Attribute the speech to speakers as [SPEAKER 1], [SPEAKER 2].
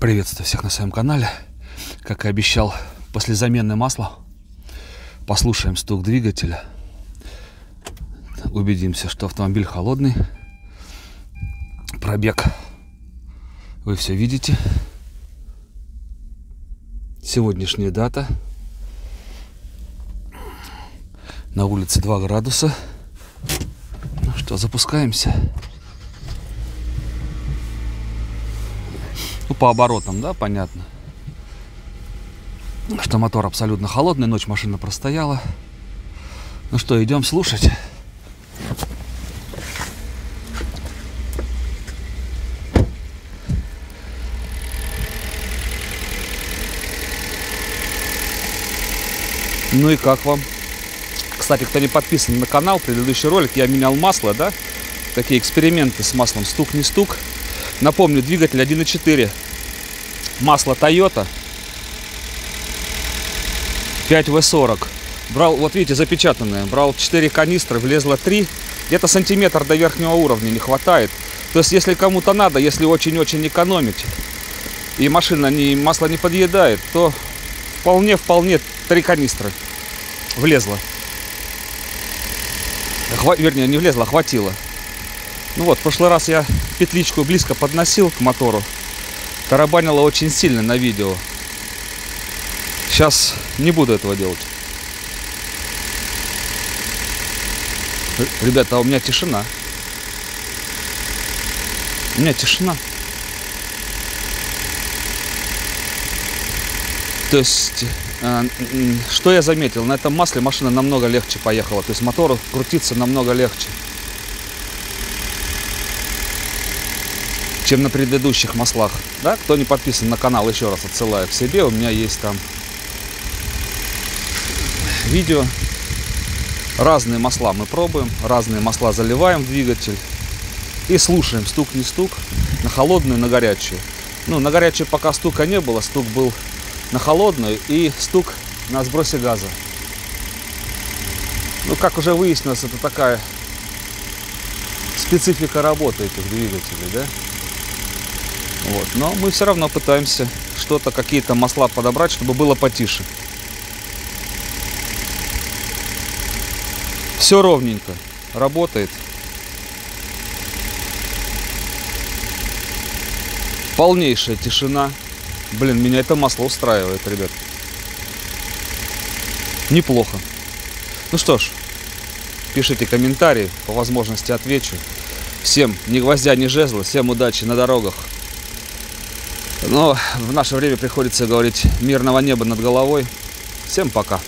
[SPEAKER 1] Приветствую всех на своем канале. Как и обещал, после замены масла послушаем стук двигателя. Убедимся, что автомобиль холодный. Пробег вы все видите. Сегодняшняя дата. На улице 2 градуса. Ну что, запускаемся. Ну, по оборотам, да, понятно, что мотор абсолютно холодный, ночь машина простояла. Ну что, идем слушать. Ну и как вам? Кстати, кто не подписан на канал, предыдущий ролик я менял масло, да? Такие эксперименты с маслом, стук не стук. Напомню, двигатель 1.4, масло Toyota 5W40. Брал, вот видите, запечатанное. Брал 4 канистры, влезло 3. Где-то сантиметр до верхнего уровня не хватает. То есть, если кому-то надо, если очень-очень экономить, и машина масло не подъедает, то вполне 3 канистры влезло. Вернее, не влезло, хватило. Ну вот, в прошлый раз я петличку близко подносил к мотору. Тарабанило очень сильно на видео. Сейчас не буду этого делать. Ребята, а у меня тишина. У меня тишина. То есть, что я заметил? На этом масле машина намного легче поехала. То есть мотору крутиться намного легче, чем на предыдущих маслах. Да? Кто не подписан на канал, еще раз отсылаю к себе. У меня есть там видео. Разные масла мы пробуем, разные масла заливаем в двигатель и слушаем, стук не стук, на холодную, на горячую. Ну, на горячую пока стука не было, стук был на холодную и стук на сбросе газа. Ну, как уже выяснилось, это такая специфика работы этих двигателей, да? Вот. Но мы все равно пытаемся что-то, какие-то масла подобрать, чтобы было потише. Все ровненько работает. Полнейшая тишина. Блин, меня это масло устраивает, ребят. Неплохо. Ну что ж, пишите комментарии, по возможности отвечу. Всем ни гвоздя, ни жезла, всем удачи на дорогах. Но в наше время приходится говорить мирного неба над головой. Всем пока.